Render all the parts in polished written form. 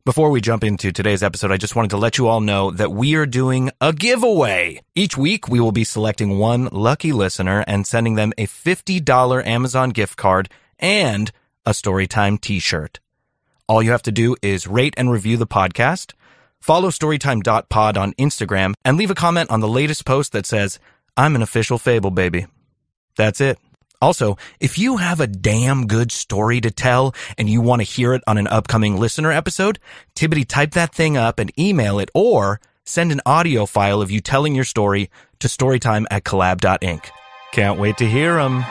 Before we jump into today's episode, I just wanted to let you all know that we are doing a giveaway. Each week, we will be selecting one lucky listener and sending them a $50 Amazon gift card and a Storytime t-shirt. All you have to do is rate and review the podcast, follow storytime.pod on Instagram, and leave a comment on the latest post that says, "I'm an official Fable baby." That's it. Also, if you have a damn good story to tell and you want to hear it on an upcoming listener episode, Tibbity type that thing up and email it, or send an audio file of you telling your story to storytime@collab.inc. Can't wait to hear them.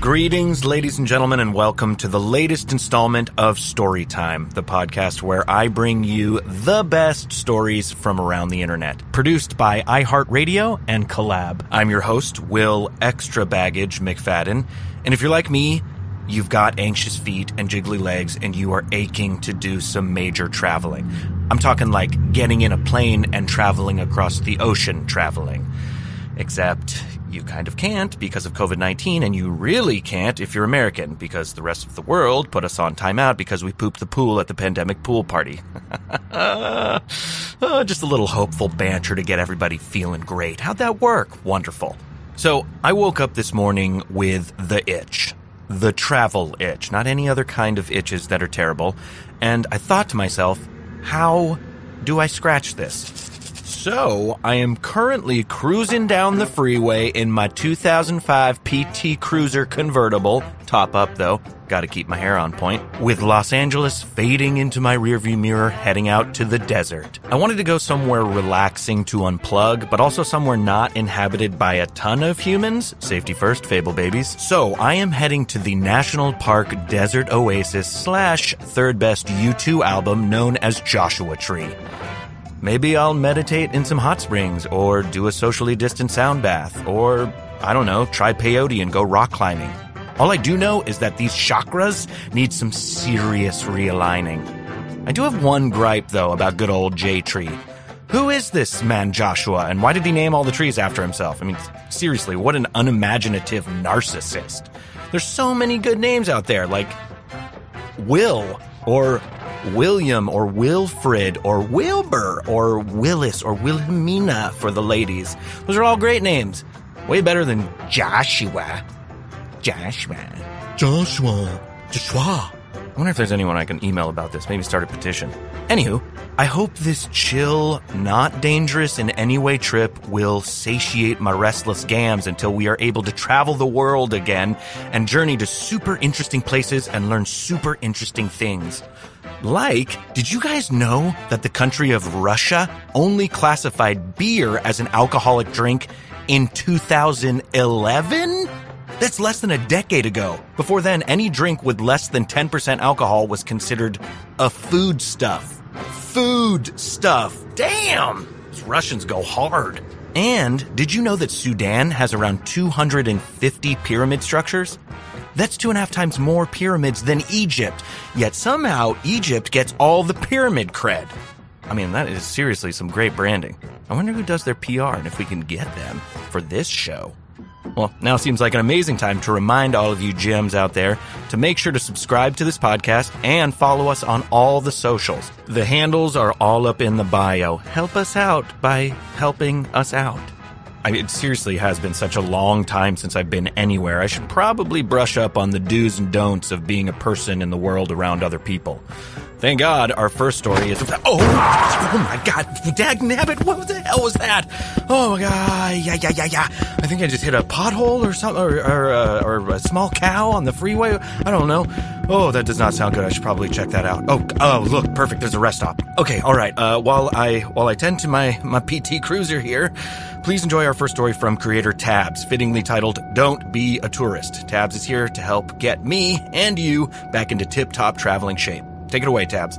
Greetings, ladies and gentlemen, and welcome to the latest installment of Storytime, the podcast where I bring you the best stories from around the internet. Produced by iHeartRadio and Collab. I'm your host, Will Extra Baggage McFadden, and if you're like me, you've got anxious feet and jiggly legs, and you are aching to do some major traveling. I'm talking like getting in a plane and traveling across the ocean traveling. Except you kind of can't because of COVID-19, and you really can't if you're American because the rest of the world put us on timeout because we pooped the pool at the pandemic pool party. Just a little hopeful banter to get everybody feeling great. How'd that work? Wonderful. So I woke up this morning with the itch. The travel itch. Not any other kind of itches that are terrible. And I thought to myself, how do I scratch this? So, I am currently cruising down the freeway in my 2005 PT Cruiser convertible, top up though, gotta keep my hair on point, with Los Angeles fading into my rearview mirror heading out to the desert. I wanted to go somewhere relaxing to unplug, but also somewhere not inhabited by a ton of humans. Safety first, Fable babies. So, I am heading to the National Park Desert Oasis / third best U2 album known as Joshua Tree. Maybe I'll meditate in some hot springs, or do a socially distant sound bath, or, I don't know, try peyote and go rock climbing. All I do know is that these chakras need some serious realigning. I do have one gripe, though, about good old J-Tree. Who is this man Joshua, and why did he name all the trees after himself? I mean, seriously, what an unimaginative narcissist. There's so many good names out there, like Will, or William, or Wilfred, or Wilbur, or Willis, or Wilhelmina for the ladies. Those are all great names. Way better than Joshua. I wonder if there's anyone I can email about this. Maybe start a petition. Anywho, I hope this chill, not dangerous in any way trip will satiate my restless gams until we are able to travel the world again and journey to super interesting places and learn super interesting things. Like, did you guys know that the country of Russia only classified beer as an alcoholic drink in 2011? That's less than a decade ago. Before then, any drink with less than 10% alcohol was considered a foodstuff. Foodstuff. Damn! These Russians go hard. And did you know that Sudan has around 250 pyramid structures? That's 2.5 times more pyramids than Egypt. Yet somehow Egypt gets all the pyramid cred. I mean, that is seriously some great branding. I wonder who does their PR and if we can get them for this show. Well, now seems like an amazing time to remind all of you gems out there to make sure to subscribe to this podcast and follow us on all the socials. The handles are all up in the bio. Help us out by helping us out. It seriously has been such a long time since I've been anywhere. I should probably brush up on the do's and don'ts of being a person in the world around other people. Thank God our first story is... Oh my God. Dagnabbit, what the hell was that? Oh my God. Yeah. I think I just hit a pothole or something, or a small cow on the freeway. I don't know. Oh, that does not sound good. I should probably check that out. Oh, look, perfect. There's a rest stop. Okay, all right. While I tend to my PT Cruiser here, please enjoy our first story from creator Tabs, fittingly titled, Don't Be a Tourist. Tabs is here to help get me and you back into tip-top traveling shape. Take it away, Tabs.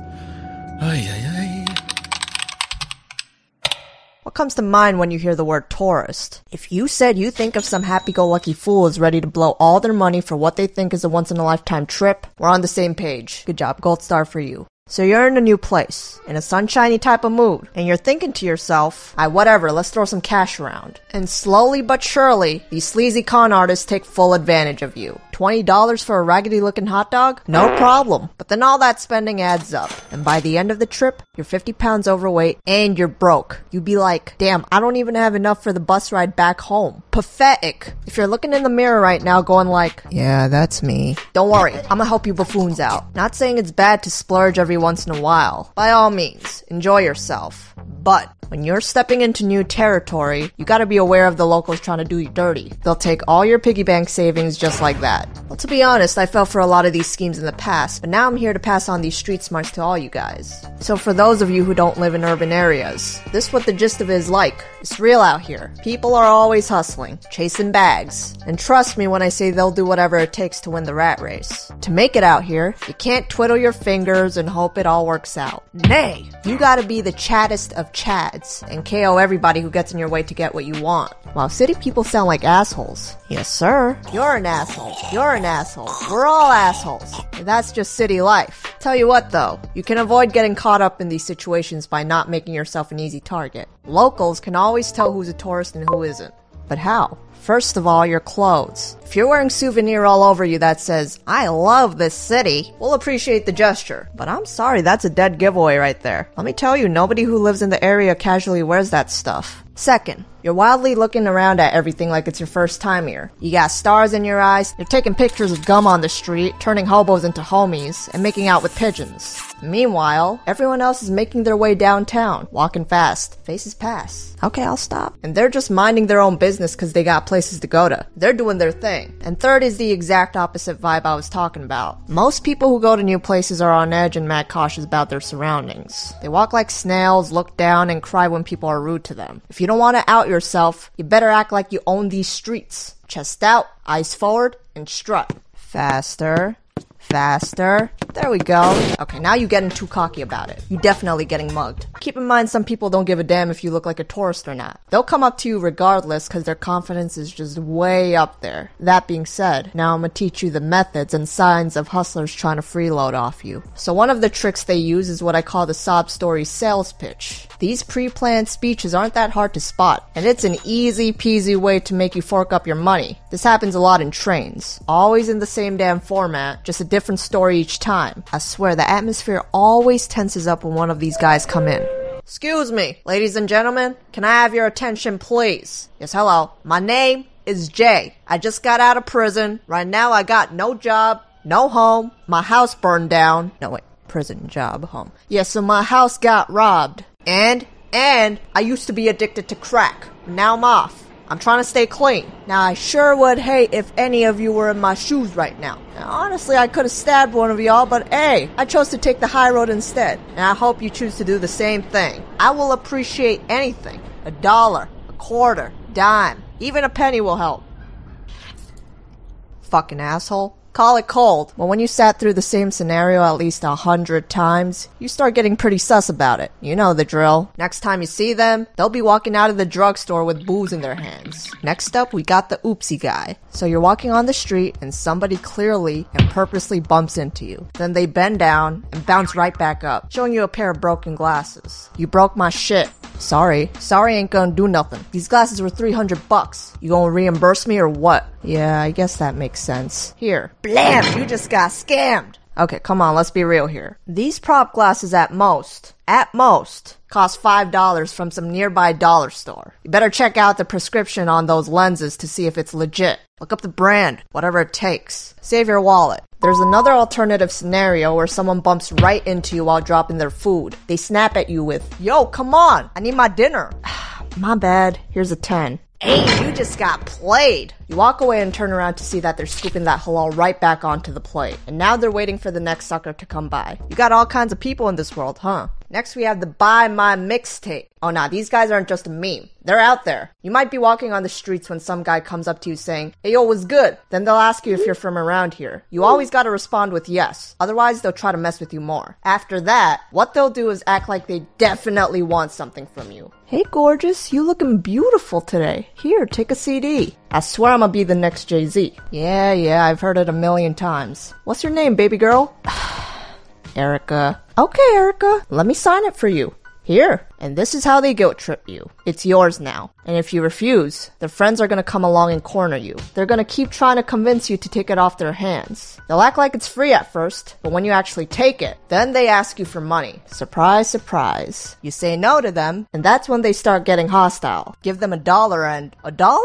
What What comes to mind when you hear the word tourist? If you said you think of some happy-go-lucky fool who's ready to blow all their money for what they think is a once-in-a-lifetime trip, we're on the same page. Good job, gold star for you. So you're in a new place, in a sunshiny type of mood, and you're thinking to yourself, whatever, let's throw some cash around. And slowly but surely, these sleazy con artists take full advantage of you. $20 for a raggedy looking hot dog? No problem. But then all that spending adds up. And by the end of the trip, you're 50 pounds overweight and you're broke. You'd be like, damn, I don't even have enough for the bus ride back home. Pathetic. If you're looking in the mirror right now going like, yeah, that's me. Don't worry, I'm gonna help you buffoons out. Not saying it's bad to splurge every once in a while. By all means, enjoy yourself. But when you're stepping into new territory, you gotta be aware of the locals trying to do you dirty. They'll take all your piggy bank savings just like that. Well, to be honest, I fell for a lot of these schemes in the past, but now I'm here to pass on these street smarts to all you guys. So for those of you who don't live in urban areas, this is what the gist of it is like. It's real out here. People are always hustling, chasing bags. And trust me when I say they'll do whatever it takes to win the rat race. To make it out here, you can't twiddle your fingers and hope it all works out. Nay, you gotta be the chattest of chads and KO everybody who gets in your way to get what you want. Wow, city people sound like assholes. Yes, sir. You're an asshole. You're an asshole. We're all assholes. And that's just city life. Tell you what though, you can avoid getting caught up in these situations by not making yourself an easy target. Locals can always tell who's a tourist and who isn't. But how? First of all, your clothes. If you're wearing souvenir all over you that says, I love this city, we'll appreciate the gesture. But I'm sorry, that's a dead giveaway right there. Let me tell you, nobody who lives in the area casually wears that stuff. Second, you're wildly looking around at everything like it's your first time here. You got stars in your eyes, you're taking pictures of gum on the street, turning hobos into homies, and making out with pigeons. Meanwhile, everyone else is making their way downtown, walking fast. Faces pass. Okay, I'll stop. And they're just minding their own business because they got places to go to. They're doing their thing. And third is the exact opposite vibe I was talking about. Most people who go to new places are on edge and mad cautious about their surroundings. They walk like snails, look down, and cry when people are rude to them. If you don't want to out yourself, you better act like you own these streets. Chest out, eyes forward, and strut. Faster. Faster. There we go. Okay, now you're getting too cocky about it. You're definitely getting mugged. Keep in mind some people don't give a damn if you look like a tourist or not. They'll come up to you regardless because their confidence is just way up there. That being said, now I'm gonna teach you the methods and signs of hustlers trying to freeload off you. So one of the tricks they use is what I call the sob story sales pitch. These pre-planned speeches aren't that hard to spot, and it's an easy peasy way to make you fork up your money. This happens a lot in trains. Always in the same damn format, just a different story each time. I swear, the atmosphere always tenses up when one of these guys come in. Excuse me, ladies and gentlemen, can I have your attention please? Yes, hello. My name is Jay. I just got out of prison. Right now I got no job, no home, my house burned down. No wait, prison, job, home. Yeah, so my house got robbed. And I used to be addicted to crack. Now I'm off. I'm trying to stay clean. Now I sure would hate if any of you were in my shoes right now. Now honestly, I could have stabbed one of y'all, but hey, I chose to take the high road instead. And I hope you choose to do the same thing. I will appreciate anything. $1, a quarter, dime, even a penny will help. Fucking asshole. Call it cold, but when you sat through the same scenario at least 100 times, you start getting pretty sus about it. You know the drill. Next time you see them, they'll be walking out of the drugstore with booze in their hands. Next up, we got the oopsie guy. So you're walking on the street and somebody clearly and purposely bumps into you. Then they bend down and bounce right back up, showing you a pair of broken glasses. You broke my shit. Sorry ain't gonna do nothing. These glasses were $300. You gonna reimburse me or what? Yeah, I guess that makes sense. Here. Blam! You just got scammed! Okay, come on, let's be real here. These prop glasses at most, cost $5 from some nearby dollar store. You better check out the prescription on those lenses to see if it's legit. Look up the brand, whatever it takes. Save your wallet. There's another alternative scenario where someone bumps right into you while dropping their food. They snap at you with, yo, come on, I need my dinner. My bad, here's a 10. Hey, you just got played. You walk away and turn around to see that they're scooping that halal right back onto the plate. And now they're waiting for the next sucker to come by. You got all kinds of people in this world, huh? Next, we have the Buy My Mixtape. Oh, nah, these guys aren't just a meme. They're out there. You might be walking on the streets when some guy comes up to you saying, hey, yo, what's good? Then they'll ask you if you're from around here. You always gotta respond with yes. Otherwise, they'll try to mess with you more. After that, what they'll do is act like they definitely want something from you. Hey, gorgeous, you looking beautiful today. Here, take a CD. I swear I'm gonna be the next Jay-Z. Yeah, I've heard it a million times. What's your name, baby girl? Erica. Okay, Erica, let me sign it for you. Here. And this is how they guilt trip you. It's yours now. And if you refuse, their friends are gonna come along and corner you. They're gonna keep trying to convince you to take it off their hands. They'll act like it's free at first, but when you actually take it, then they ask you for money. Surprise, surprise. You say no to them, and that's when they start getting hostile. Give them $1 and... $1?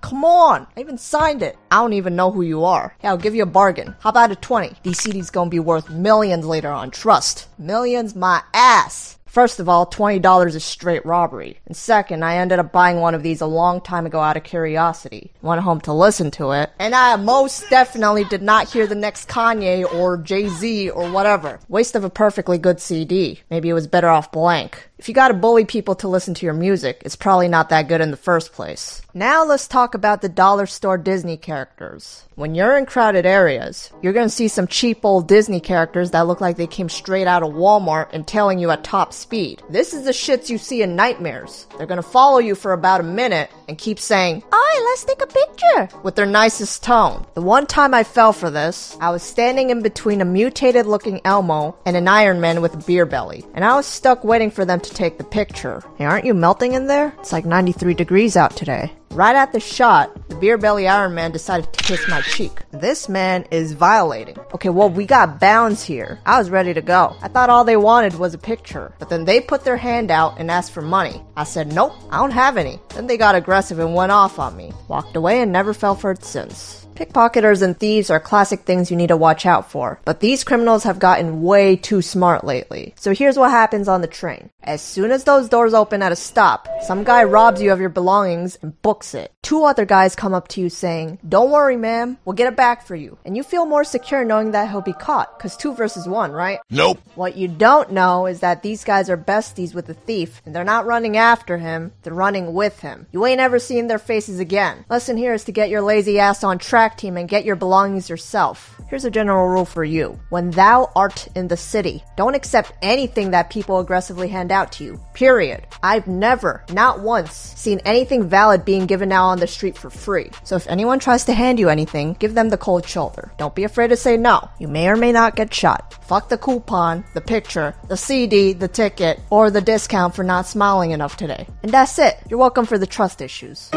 Come on, I even signed it. I don't even know who you are. Hey, I'll give you a bargain. How about a 20? These CDs gonna be worth millions later on, trust. Millions my ass. First of all, $20 is straight robbery. And second, I ended up buying one of these a long time ago out of curiosity. Went home to listen to it, and I most definitely did not hear the next Kanye or Jay-Z or whatever. Waste of a perfectly good CD. Maybe it was better off blank. If you gotta bully people to listen to your music, it's probably not that good in the first place. Now let's talk about the dollar store Disney characters. When you're in crowded areas, you're gonna see some cheap old Disney characters that look like they came straight out of Walmart and tailing you at top speed. This is the shits you see in nightmares. They're gonna follow you for about a minute and keep saying, "Oi, let's take a picture," with their nicest tone. The one time I fell for this, I was standing in between a mutated looking Elmo and an Iron Man with a beer belly, and I was stuck waiting for them to take the picture. Hey, aren't you melting in there? It's like 93 degrees out today. Right at the shot, the beer belly Iron Man decided to kiss my cheek. This man is violating. Okay, well, we got bounds here. I was ready to go. I thought all they wanted was a picture, but then they put their hand out and asked for money. I said, nope, I don't have any. Then they got aggressive and went off on me. Walked away and never fell for it since. Pickpocketers and thieves are classic things you need to watch out for, but these criminals have gotten way too smart lately. So here's what happens on the train. As soon as those doors open at a stop, some guy robs you of your belongings and books it. Two other guys come up to you saying, "Don't worry, ma'am, we'll get it back for you." And you feel more secure knowing that he'll be caught, cause 2 versus 1, right? Nope. What you don't know is that these guys are besties with the thief, and they're not running after him, they're running with him. You ain't ever seen their faces again. Lesson here is to get your lazy ass on track team and get your belongings yourself. Here's a general rule for you. When thou art in the city, don't accept anything that people aggressively hand out to you. Period. I've never, not once, seen anything valid being given out on the street for free. So if anyone tries to hand you anything, give them the cold shoulder. Don't be afraid to say no. You may or may not get shot. Fuck the coupon, the picture, the CD, the ticket, or the discount for not smiling enough today. And that's it. You're welcome for the trust issues.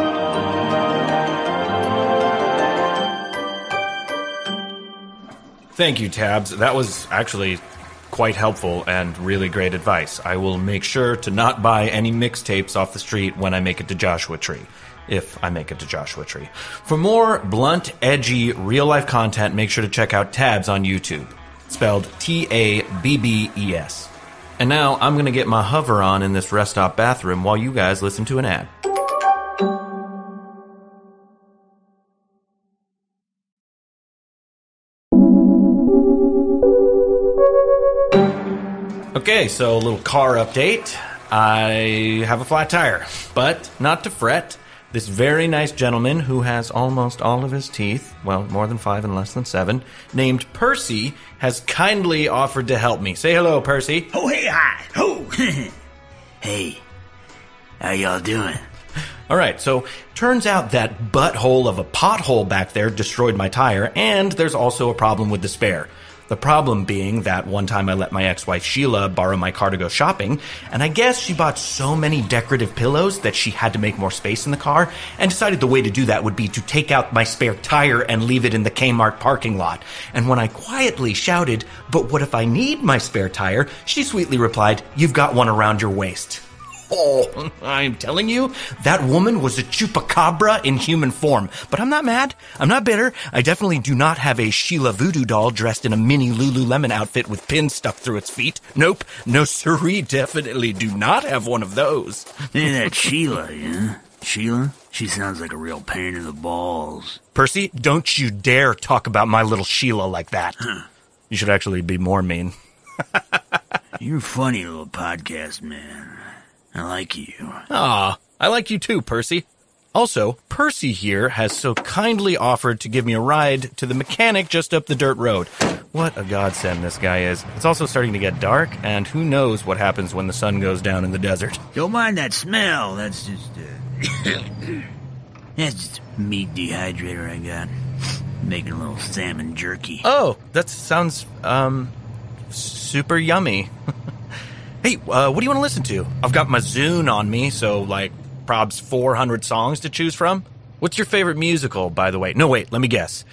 Thank you, Tabs. That was actually quite helpful and really great advice. I will make sure to not buy any mixtapes off the street when I make it to Joshua Tree. If I make it to Joshua Tree. For more blunt, edgy, real-life content, make sure to check out Tabs on YouTube. Spelled Tabbes. And now I'm going to get my hover on in this rest stop bathroom while you guys listen to an ad. Okay, so a little car update. I have a flat tire, but not to fret. This very nice gentleman who has almost all of his teeth, well, more than 5 and less than 7, named Percy, has kindly offered to help me. Say hello, Percy. Oh, hey, hi. Oh, hey, how y'all doing? All right, so turns out that butthole of a pothole back there destroyed my tire, and there's also a problem with the spare. The problem being that one time I let my ex-wife Sheila borrow my car to go shopping, and I guess she bought so many decorative pillows that she had to make more space in the car, and decided the way to do that would be to take out my spare tire and leave it in the Kmart parking lot. And when I quietly shouted, "But what if I need my spare tire?" she sweetly replied, "You've got one around your waist." Oh, I'm telling you, that woman was a chupacabra in human form. But I'm not mad. I'm not bitter. I definitely do not have a Sheila voodoo doll dressed in a mini Lululemon outfit with pins stuck through its feet. Nope. No siree, definitely do not have one of those. Hey, that Sheila, yeah? Sheila? She sounds like a real pain in the balls. Percy, don't you dare talk about my little Sheila like that. Huh. You should actually be more mean. You're a funny little podcast, man. I like you. Aw, I like you too, Percy. Also, Percy here has so kindly offered to give me a ride to the mechanic just up the dirt road. What a godsend this guy is. It's also starting to get dark, and who knows what happens when the sun goes down in the desert. Don't mind that smell. That's just, that's just a meat dehydrator I got. Making a little salmon jerky. Oh, that sounds, super yummy. Hey, what do you want to listen to? I've got my Zune on me, so, like, probs 400 songs to choose from. What's your favorite musical, by the way? No, wait, let me guess.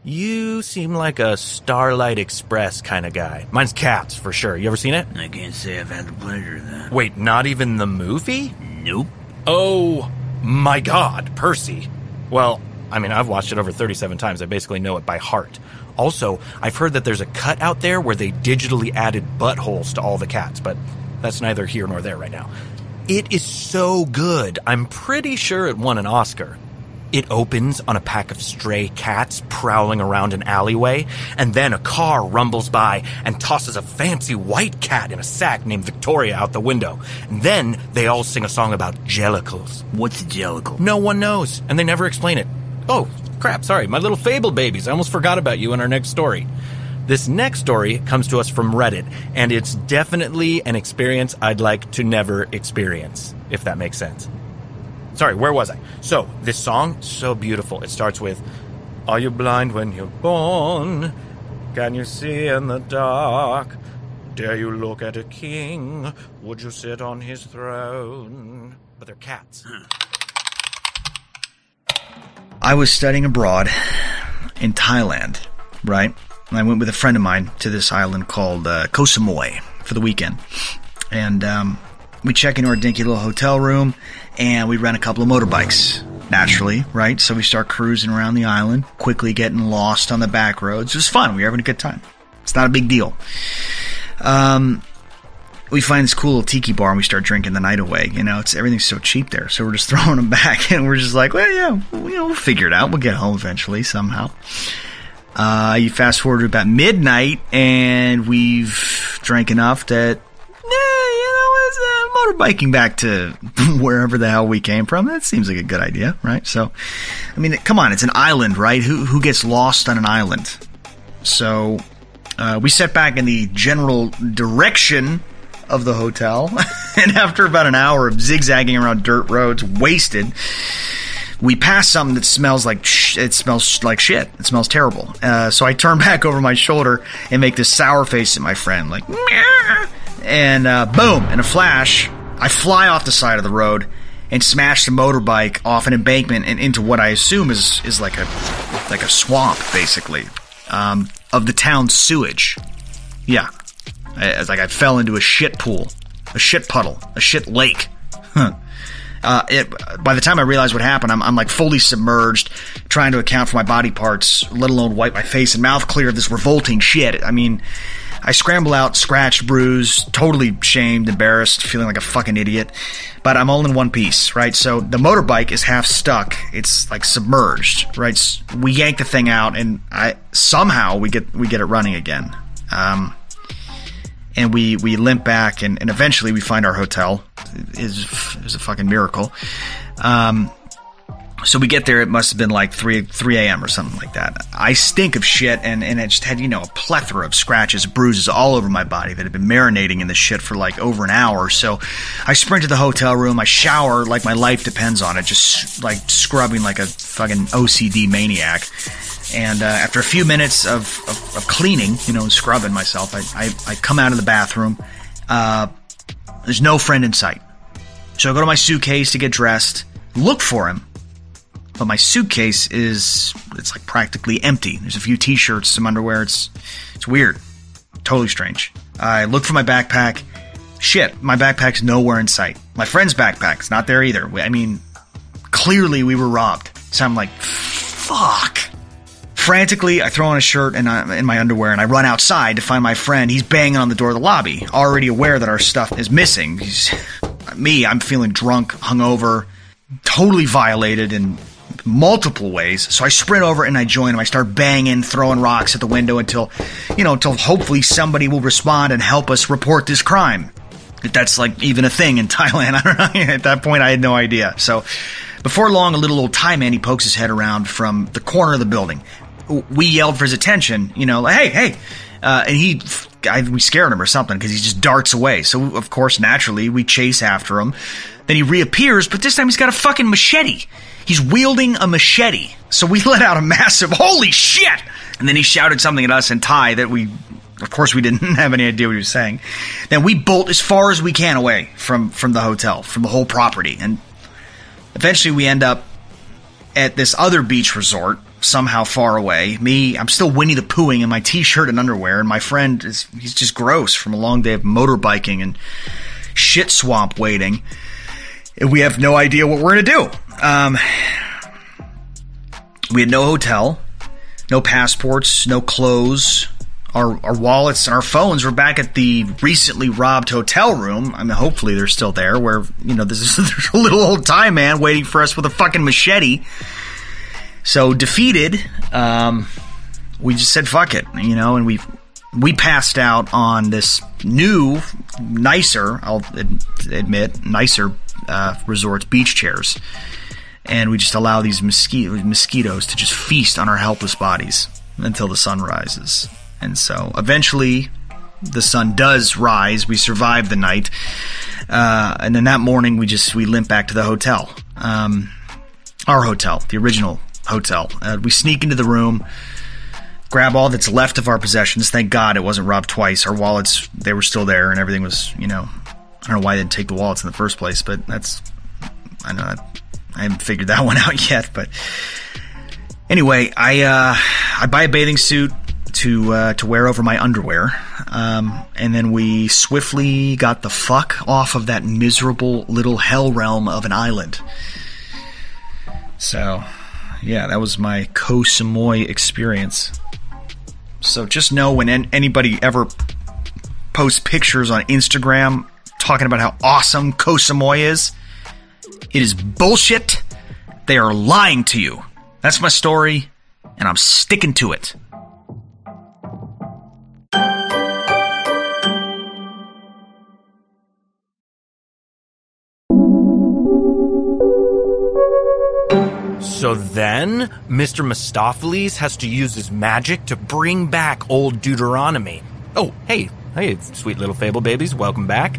You seem like a Starlight Express kind of guy. Mine's Cats, for sure. You ever seen it? I can't say I've had the pleasure of that. Wait, not even the movie? Nope. Oh, my God, Percy. Well, I mean, I've watched it over 37 times. I basically know it by heart. Also, I've heard that there's a cut out there where they digitally added buttholes to all the cats, but that's neither here nor there right now. It is so good. I'm pretty sure it won an Oscar. It opens on a pack of stray cats prowling around an alleyway, and then a car rumbles by and tosses a fancy white cat in a sack named Victoria out the window. And then they all sing a song about jellicles. What's a jellicle? No one knows, and they never explain it. Oh, crap, sorry, my little fable babies. I almost forgot about you in our next story. This next story comes to us from Reddit, and it's definitely an experience I'd like to never experience, if that makes sense. Sorry, where was I? So, this song, so beautiful. It starts with, "Are you blind when you're born? Can you see in the dark? Dare you look at a king? Would you sit on his throne?" But they're cats. I was studying abroad in Thailand, right? And I went with a friend of mine to this island called Koh Samui for the weekend. And we check into our dinky little hotel room, and we rent a couple of motorbikes, naturally, right? So we start cruising around the island, quickly getting lost on the back roads. It was fun. We were having a good time. It's not a big deal. We find this cool little tiki bar, and we start drinking the night away. You know, everything's so cheap there. So we're just throwing them back, and we're just like, well, yeah, we'll figure it out. We'll get home eventually, somehow. You fast forward to about midnight, and we've drank enough that, motorbiking back to wherever the hell we came from. That seems like a good idea, right? So, I mean, come on, it's an island, right? Who gets lost on an island? So, we set back in the general direction of the hotel, and after about an hour of zigzagging around dirt roads, wasted, we passed something that smells like it smells like shit. It smells terrible. So I turn back over my shoulder and make this sour face at my friend, like, meow. And boom, in a flash, I fly off the side of the road and smash the motorbike off an embankment and into what I assume is like a swamp, basically, of the town's sewage. Yeah, I fell into a shit pool, a shit puddle, a shit lake. By the time I realize what happened, I'm like fully submerged, trying to account for my body parts, let alone wipe my face and mouth clear of this revolting shit. I mean, I scramble out, scratched, bruised, totally shamed, embarrassed, feeling like a fucking idiot. But I'm all in one piece, right? So the motorbike is half stuck. It's like submerged, right? We yank the thing out, and somehow we get it running again. And we limp back, and eventually we find our hotel. It is a fucking miracle. So we get there, it must have been like 3 a.m. or something like that. I stink of shit, and I just had, a plethora of scratches, bruises all over my body that had been marinating in this shit for like over an hour. So I sprint to the hotel room, I shower like my life depends on it, just like scrubbing like a fucking OCD maniac. And after a few minutes of cleaning, scrubbing myself, I come out of the bathroom. There's no friend in sight. So I go to my suitcase to get dressed, look for him. But my suitcase it's like practically empty. There's a few t-shirts, some underwear. It's weird. Totally strange. I look for my backpack. Shit, my backpack's nowhere in sight. My friend's backpack's not there either. I mean, clearly we were robbed. So I'm like, fuck. Frantically, I throw on a shirt and in my underwear, and I run outside to find my friend. He's banging on the door of the lobby, already aware that our stuff is missing. I'm feeling drunk, hungover, totally violated, and multiple ways. So I sprint over and I join him. I start banging, throwing rocks at the window until hopefully somebody will respond and help us report this crime. If that's like even a thing in Thailand. I don't know. At that point, I had no idea. So before long, a little old Thai man, he pokes his head around from the corner of the building. We yelled for his attention, like, hey. And we scared him or something because he just darts away. So, of course, naturally, we chase after him. Then he reappears, but this time he's got a fucking machete. He's wielding a machete. So we let out a massive, holy shit! And then he shouted something at us in Thai that of course, we didn't have any idea what he was saying. Then we bolt as far as we can away from the hotel, from the whole property. And eventually we end up at this other beach resort, somehow far away. I'm still Winnie the Poohing in my t-shirt and underwear, and my friend he's just gross from a long day of motorbiking and shit swamp waiting. And we have no idea what we're going to do. We had no hotel, no passports, no clothes. Our wallets and our phones were back at the recently robbed hotel room. I mean, hopefully they're still there, where, there's a little old Thai man waiting for us with a fucking machete. So defeated, we just said fuck it, and we passed out on this new, nicer, I'll admit, nicer resort's beach chairs. And we just allow these mosquitoes to just feast on our helpless bodies until the sun rises. And so eventually the sun does rise. We survive the night. And then that morning we limp back to the hotel. Our hotel, the original hotel. We sneak into the room, grab all that's left of our possessions. Thank God it wasn't robbed twice. Our wallets, they were still there, and everything was, I don't know why they didn't take the wallets in the first place, but I haven't figured that one out yet. But anyway, I buy a bathing suit to wear over my underwear, and then we swiftly got the fuck off of that miserable little hell realm of an island. So, yeah, that was my Koh Samui experience. So just know when anybody ever posts pictures on Instagram talking about how awesome Koh Samui is, it is bullshit. They are lying to you. That's my story, and I'm sticking to it. So then, Mr. Mistopheles has to use his magic to bring back old Deuteronomy. Oh, hey, sweet little fable babies, welcome back.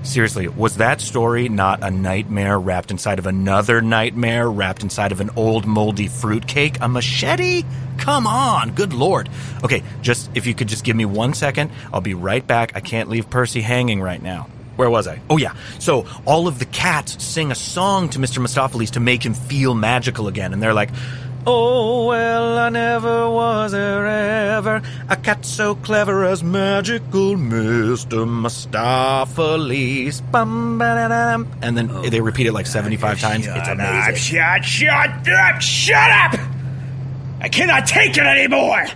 Seriously, was that story not a nightmare wrapped inside of another nightmare wrapped inside of an old moldy fruitcake? A machete? Come on, good lord. Okay, if you could just give me 1 second, I'll be right back. I can't leave Percy hanging right now. Where was I? Oh, yeah. So all of the cats sing a song to Mr. Mistopheles to make him feel magical again. And they're like, oh, well, I never was there ever a cat so clever as magical Mr. Mistopheles. Bum, ba-da-dum. And then they repeat it like 75 times. It's amazing. Shut up! I cannot take it anymore!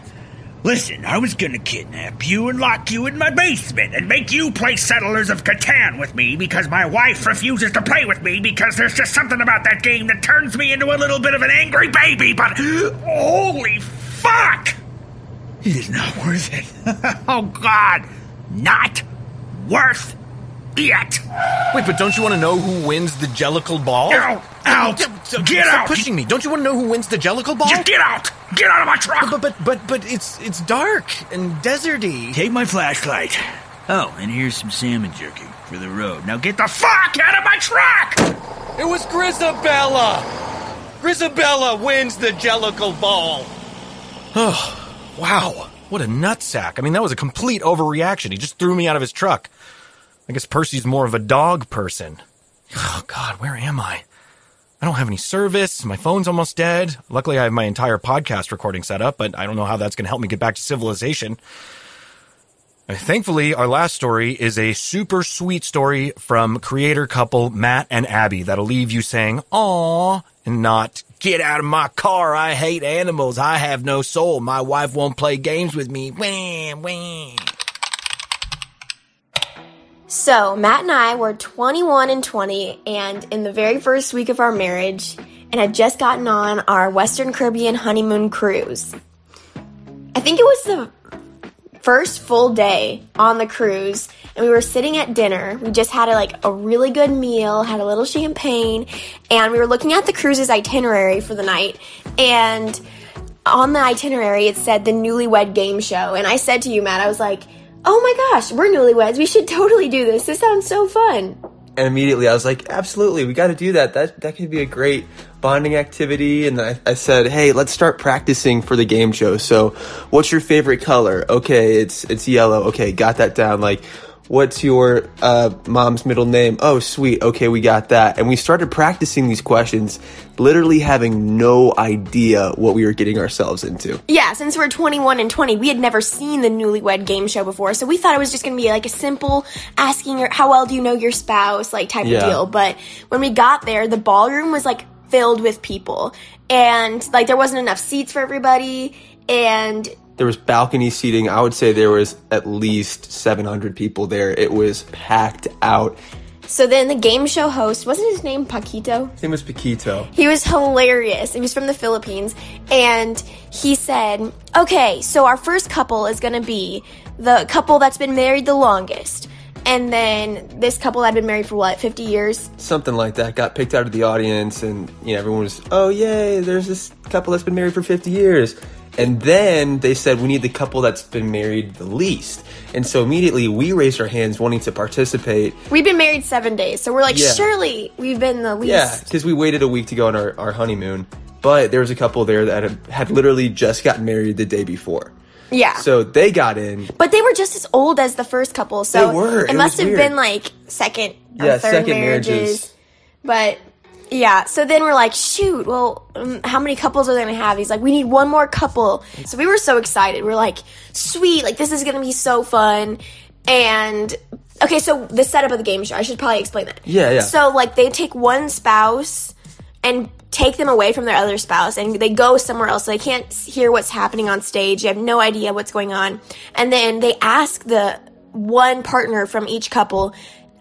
Listen, I was gonna kidnap you and lock you in my basement and make you play Settlers of Catan with me because my wife refuses to play with me because there's just something about that game that turns me into a little bit of an angry baby, but holy fuck! It is not worth it. Oh God, not worth it. Wait, but don't you want to know who wins the Jellicle Ball? Out! Get Stop out! pushing me. Don't you want to know who wins the Jellicle Ball? Just get out! Get out of my truck! But it's dark and deserty. Take my flashlight. Oh, and here's some salmon jerky for the road. Now get the fuck out of my truck! It was Grisabella! Grisabella wins the Jellicle Ball. Oh, wow. What a nutsack. I mean, that was a complete overreaction. He just threw me out of his truck. I guess Percy's more of a dog person. Oh, God, where am I? I don't have any service. My phone's almost dead. Luckily, I have my entire podcast recording set up, but I don't know how that's going to help me get back to civilization. Thankfully, our last story is a super sweet story from creator couple Matt and Abby that'll leave you saying, "Aw," and not, "Get out of my car. I hate animals. I have no soul. My wife won't play games with me." Wham, wham. So, Matt and I were 21 and 20, and in the very first week of our marriage, and had just gotten on our Western Caribbean honeymoon cruise. I think it was the first full day on the cruise, and we were sitting at dinner. We just had a really good meal, had a little champagne, and we were looking at the cruise's itinerary for the night, and on the itinerary it said the Newlywed Game Show, and I said to you, Matt, I was like, oh my gosh, we're newlyweds, we should totally do this sounds so fun. And immediately I was like, absolutely, we got to do that. That could be a great bonding activity. And I said, hey, let's start practicing for the game show. So what's your favorite color? Okay, it's yellow. Okay, got that down. Like, what's your mom's middle name? Oh, sweet. Okay, we got that. And we started practicing these questions, literally having no idea what we were getting ourselves into. Yeah, since we're 21 and 20, we had never seen the Newlywed Game Show before, so we thought it was just going to be a simple asking her, how well do you know your spouse, type of deal. But when we got there, the ballroom was, filled with people. And, there wasn't enough seats for everybody, and there was balcony seating. I would say there was at least 700 people there. It was packed out. So then the game show host, wasn't his name Paquito? His name was Paquito. He was hilarious. He was from the Philippines. And he said, okay, so our first couple is going to be the couple that's been married the longest. And then this couple had been married for 50 years? Something like that. Got picked out of the audience, and everyone was, oh, yay, there's this couple that's been married for 50 years. And then they said, we need the couple that's been married the least. And so immediately we raised our hands wanting to participate. We've been married 7 days, so we're surely we've been the least. Yeah, because we waited a week to go on our honeymoon. But there was a couple there that had literally just gotten married the day before. Yeah. So they got in. But they were just as old as the first couple, so they were. It must have been second or third marriages. But yeah, so then we're like, shoot, well, how many couples are they going to have? He's like, we need one more couple. So we were so excited. We're like, sweet, this is going to be so fun. And, okay, so the setup of the game show, I should probably explain that. Yeah. So, they take one spouse and take them away from their other spouse, and they go somewhere else. So they can't hear what's happening on stage. You have no idea what's going on. And then they ask the one partner from each couple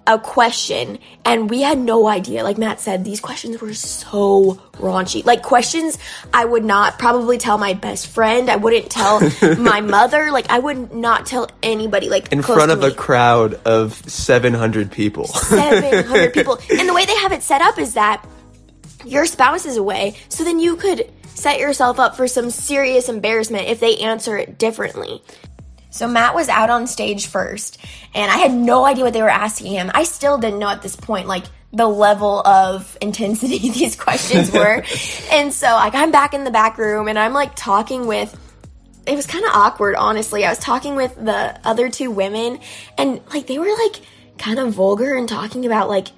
a question, and we had no idea. Like Matt said, these questions were so raunchy. Questions I would not probably tell my best friend. I wouldn't tell my mother. I would not tell anybody. In front of a crowd of 700 people. 700 people. And the way they have it set up is that your spouse is away, so then you could set yourself up for some serious embarrassment if they answer it differently. So Matt was out on stage first, and I had no idea what they were asking him. I still didn't know at this point, the level of intensity these questions were. And so, I'm back in the back room, and I'm, talking with... It was kind of awkward, honestly. I was talking with the other two women, and, they were, kind of vulgar and talking about,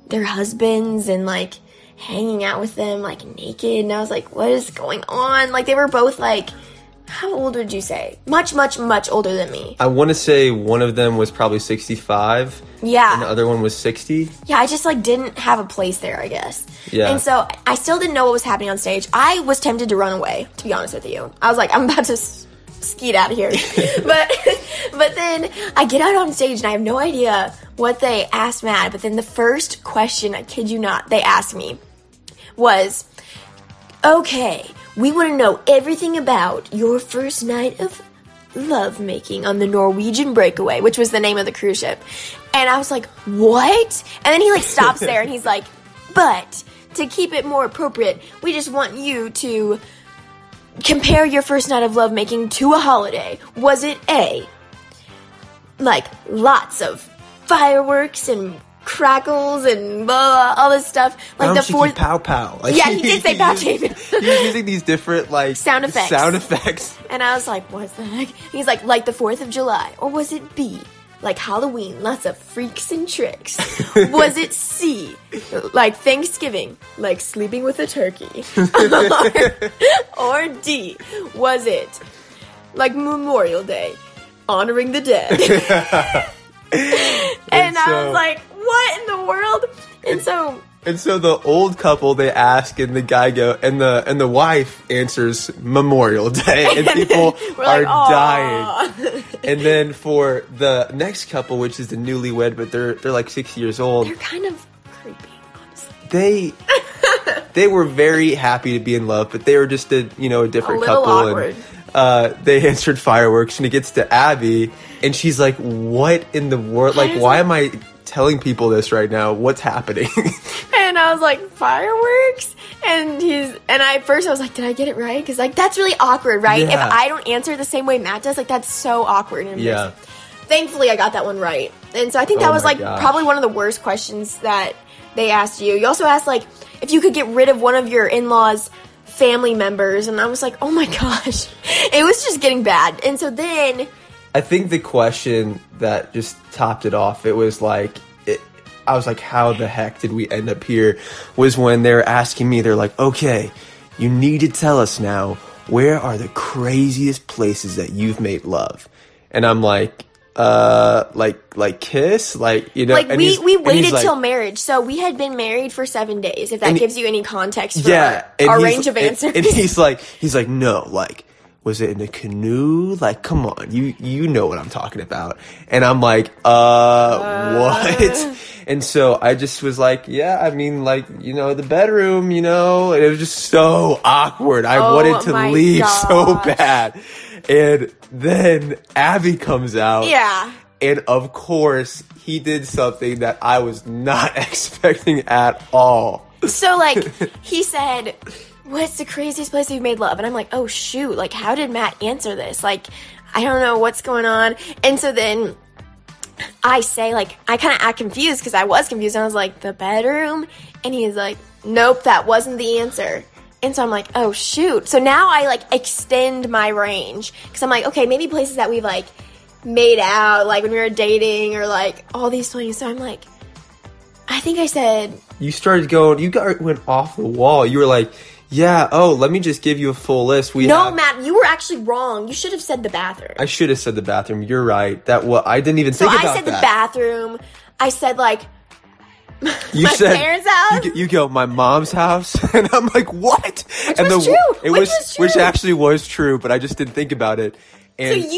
their husbands and, hanging out with them, naked. And I was like, what is going on? They were both, how old would you say? Much, much, much older than me. I want to say one of them was probably 65. Yeah. And the other one was 60. Yeah, I just, didn't have a place there, I guess. Yeah. And so, I still didn't know what was happening on stage. I was tempted to run away, to be honest with you. I was like, I'm about to skeet out of here. But then, I get out on stage, and I have no idea what they asked Matt. But then the first question, I kid you not, they asked me was, okay, we want to know everything about your first night of lovemaking on the Norwegian Breakaway, which was the name of the cruise ship. And I was like, what? And then he stops there and he's like, but to keep it more appropriate, we just want you to compare your first night of lovemaking to a holiday. Was it A, lots of fireworks and crackles and blah, all this stuff, the fourth pow pow. Yeah, he did say pow tape. He was using these different sound effects. And I was like, what's the heck? He's like the 4th of July, or was it B, Halloween, lots of freaks and tricks? Was it C, Thanksgiving, sleeping with a turkey? or D, was it Memorial Day, honoring the dead? And I was like, what in the world? And so the old couple, they ask, and the guy and the wife answers Memorial Day, and people are dying. And then for the next couple, which is the newlywed, but they're 60 years old. They're kind of creepy, honestly. they were very happy to be in love, but they were just a different couple. Awkward. And they answered fireworks, and it gets to Abby, and she's like, "What in the world? Like, why am I telling people this right now? What's happening?" And I was like, fireworks? And at first I was like, did I get it right? Because, like, that's really awkward, right? Yeah. If I don't answer the same way Matt does, like, that's so awkward. And Yeah. Thankfully, I got that one right. And so I think that was, like, probably one of the worst questions that they asked you. You also asked, like, if you could get rid of one of your in-laws' family members. And I was like, oh, my gosh. It was just getting bad. And so then... I think the question that just topped it off, it was like... I was like, how the heck did we end up here? Was when they're asking me, they're like, okay, you need to tell us now, where are the craziest places that you've made love? And I'm like kiss? Like, you know? Like, and we waited like, till marriage. So we had been married for 7 days, if that gives you any context for yeah, our range of answers. And he's like, no, like, was it in a canoe? Like, come on, you know what I'm talking about. And I'm like, what? And so I just was like, yeah, I mean, like, you know, the bedroom, you know, and it was just so awkward. I wanted to leave so bad. And then Abby comes out. Yeah. And of course, he did something that I was not expecting at all. So, like, he said, what's the craziest place you've made love? And I'm like, oh, shoot. Like, how did Matt answer this? Like, I don't know what's going on. And so then I say, like, I kind of act confused because I was confused. And I was like, the bedroom? And he's like, nope, that wasn't the answer. And so I'm like, oh, shoot. So now I, like, extend my range. Because I'm like, okay, maybe places that we've, like, made out, like, when we were dating or, like, all these things. So I'm like, I think I said... You started going, went off the wall. You were like, yeah, let me just give you a full list. Matt, you were actually wrong. You should have said the bathroom. I should have said the bathroom. You're right. I didn't even think about that. So I said the bathroom. I said, like, you my said, parents' house. You go, my mom's house. And I'm like, what? Which actually was true, but I just didn't think about it. And so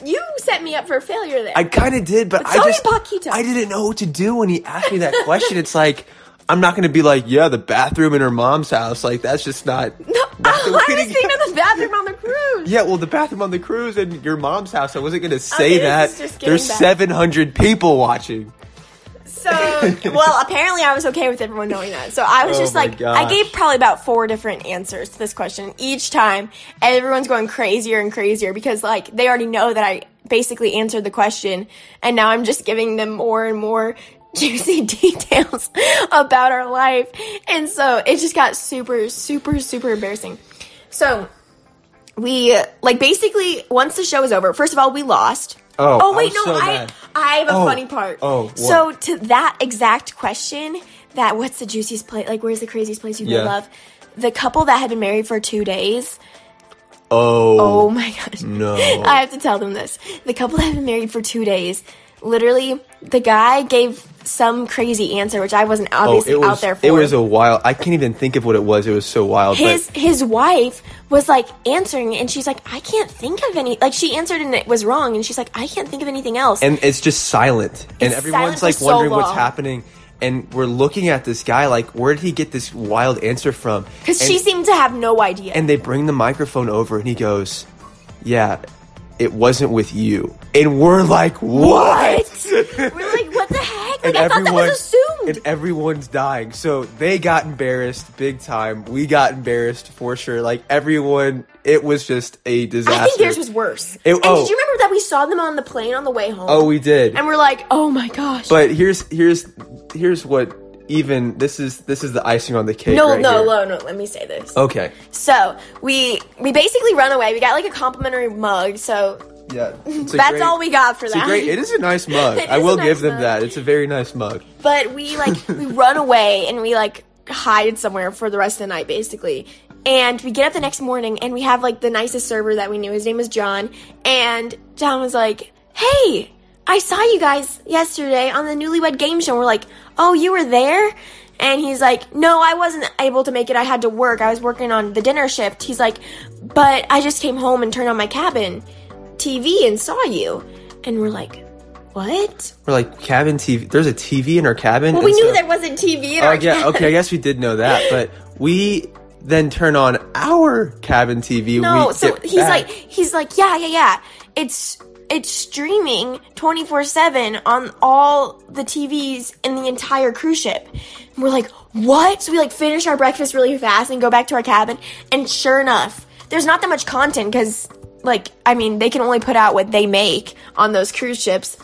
you set me up for failure there. I kind of did, but I didn't know what to do when he asked me that question. It's like, I'm not going to be like, yeah, the bathroom in her mom's house. Like, that's just not... No, I was thinking of the bathroom on the cruise. Yeah, well, the bathroom on the cruise and your mom's house. I wasn't going to say that. There's 700 people watching. So, well, apparently I was okay with everyone knowing that. So I was just like, I gave probably about 4 different answers to this question. Each time, everyone's going crazier and crazier because, like, they already know that I basically answered the question. And now I'm just giving them more and more juicy details about our life. And so it just got super, super, super embarrassing. So we, like, basically, once the show was over, first of all, we lost. I have a funny part. So to that exact question, that what's the juiciest place, like, where's the craziest place you love? The couple that had been married for 2 days. Oh my gosh. No. I have to tell them this. The couple that had been married for 2 days, literally, the guy gave some crazy answer, which I wasn't obviously out there for. It was a wild... I can't even think of what it was. It was so wild. His wife was, like, answering, and she's like, I can't think of any... Like, she answered, and it was wrong, and she's like, I can't think of anything else. And it's just silent. And everyone's, like, wondering what's happening. And we're looking at this guy, like, where did he get this wild answer from? Because she seemed to have no idea. And they bring the microphone over, and he goes, yeah, it wasn't with you. And we're like, what? We're like, what the heck? Like, I thought that was assumed. And everyone's dying. So they got embarrassed big time. We got embarrassed for sure. Like, everyone, it was just a disaster. I think theirs was worse. Did you remember that we saw them on the plane on the way home? Oh, we did. And we're like, oh my gosh. But here's what even this is the icing on the cake. No, right no, here. no, let me say this. Okay. So we basically run away. We got like a complimentary mug, so yeah, that's all we got for that. It is a nice mug. I will give them that. It's a very nice mug. But we run away and we like hide somewhere for the rest of the night, basically. And we get up the next morning and we have like the nicest server that we knew. His name was John. And John was like, hey, I saw you guys yesterday on the Newlywed Game Show. And we're like, oh, you were there? And he's like, no, I wasn't able to make it. I had to work. I was working on the dinner shift. He's like, but I just came home and turned on my cabin TV and saw you. And we're like, what? We're like, cabin TV? There's a TV in our cabin? Well, we knew there wasn't TV in our cabin. Okay, I guess we did know that. But we then turn on our cabin TV. No, so he's like, yeah. It's streaming 24/7 on all the TVs in the entire cruise ship. And we're like, what? So we like finish our breakfast really fast and go back to our cabin. And sure enough, there's not that much content because, like, I mean, they can only put out what they make on those cruise ships.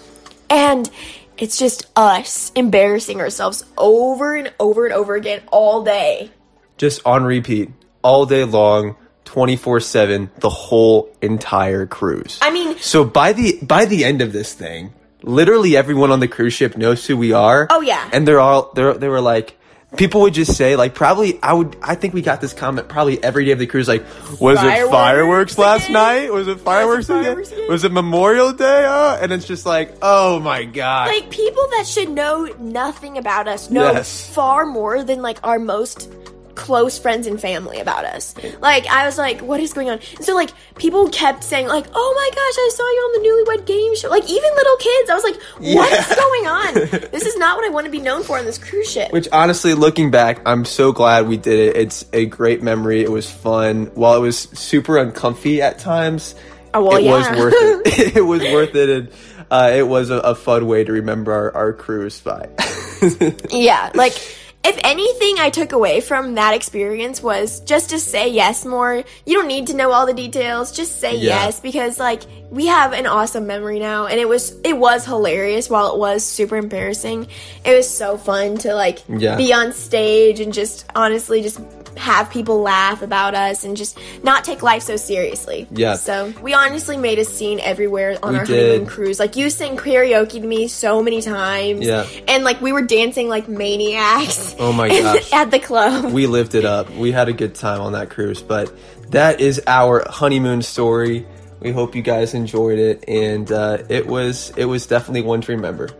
And it's just us embarrassing ourselves over and over and over again all day. Just on repeat, all day long, 24/7, the whole entire cruise. I mean, so by the end of this thing, literally everyone on the cruise ship knows who we are. Oh yeah. And they were like, people would just say, like, probably I think we got this comment probably every day of the cruise, like, was it fireworks last night? Was it fireworks again? Was it Memorial Day? And it's just like, oh my god. Like, people that should know nothing about us know far more than like our most close friends and family about us. Like, I was like, what is going on? And so like people kept saying like, oh my gosh, I saw you on the Newlywed Game Show. Like, even little kids, I was like, what is going on? This is not what I want to be known for on this cruise ship. Which honestly, looking back, I'm so glad we did it. It's a great memory. It was fun. While it was super uncomfy at times, it was worth it. It was worth it, and it was a fun way to remember our cruise by. Yeah, like, if anything I took away from that experience was just to say yes more. You don't need to know all the details. Just say yes, because like, we have an awesome memory now, and it was hilarious while it was super embarrassing. It was so fun to like be on stage and just honestly just have people laugh about us and just not take life so seriously. Yeah. So we honestly made a scene everywhere on our honeymoon cruise. Like, you sang karaoke to me so many times. Yeah. And like, we were dancing like maniacs. Oh my gosh. At the club. We lived it up. We had a good time on that cruise. But that is our honeymoon story. We hope you guys enjoyed it, and it was definitely one to remember.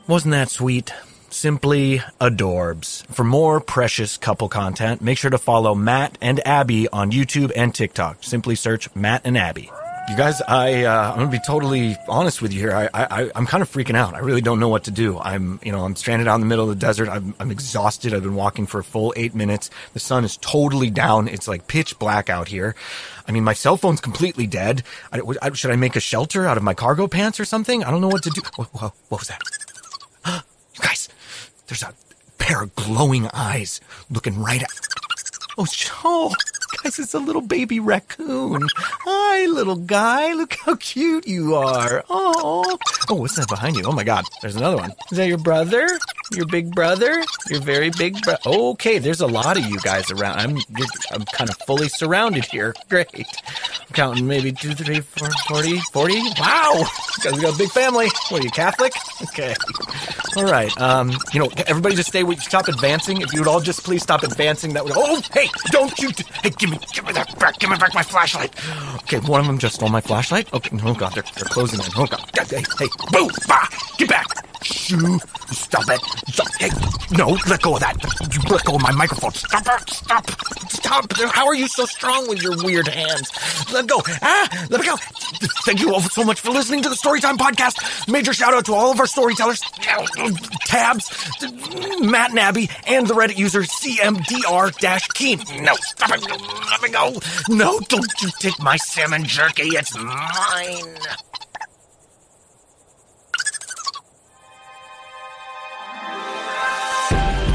Wasn't that sweet? Simply adorbs. For more precious couple content, make sure to follow Matt and Abby on YouTube and TikTok. Simply search Matt and Abby. You guys, I'm gonna be totally honest with you here. I'm kind of freaking out. I really don't know what to do. I'm stranded out in the middle of the desert. I'm exhausted. I've been walking for a full 8 minutes. The sun is totally down. It's like pitch black out here. I mean, my cell phone's completely dead. Should I make a shelter out of my cargo pants or something? I don't know what to do. What was that? You guys, there's a pair of glowing eyes looking right at... Oh, guys, it's a little baby raccoon. Hi, little guy. Look how cute you are. Oh, what's that behind you? Oh, my God. There's another one. Is that your brother? Your big brother? Your very big brother? Okay, there's a lot of you guys around. I'm kind of fully surrounded here. Great. I'm counting maybe 2, 3, 4, 40. Wow. You guys got a big family. What are you, Catholic? Okay. All right. Everybody just stop advancing. If you would all just please stop advancing, that would... Oh, hey, don't you... Hey, give me that back. Give me back my flashlight. Okay, one of them just stole my flashlight. Okay, oh God, they're closing in. Oh God, hey, boo, bah, get back. Shoo, stop it. Stop. Hey, no, let go of that. You let go of my microphone. Stop it. Stop. How are you so strong with your weird hands? Let go. Let me go. Thank you all so much for listening to the Storytime podcast. Major shout out to all of our storytellers, Tabs, Matt and Abby, and the Reddit user CMDR-Keen. No, stop it. Let me go. No, don't you take my salmon jerky. It's mine.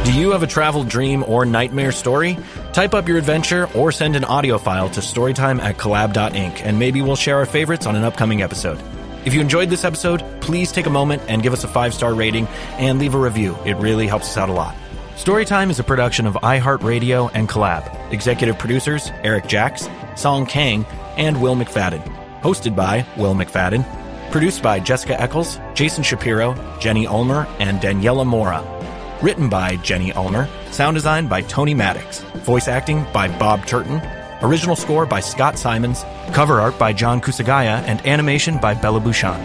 Do you have a travel dream or nightmare story? Type up your adventure or send an audio file to storytime@collab.inc, and maybe we'll share our favorites on an upcoming episode. If you enjoyed this episode, please take a moment and give us a 5-star rating and leave a review. It really helps us out a lot. Storytime is a production of iHeartRadio and Collab. Executive producers, Eric Jacks, Song Kang, and Will McFadden. Hosted by Will McFadden. Produced by Jessica Eccles, Jason Shapiro, Jenny Ulmer, and Daniela Mora. Written by Jenny Ulmer. Sound design by Tony Maddox. Voice acting by Bob Turton. Original score by Scott Simons. Cover art by John Kusagaya, and animation by Bella Bouchon.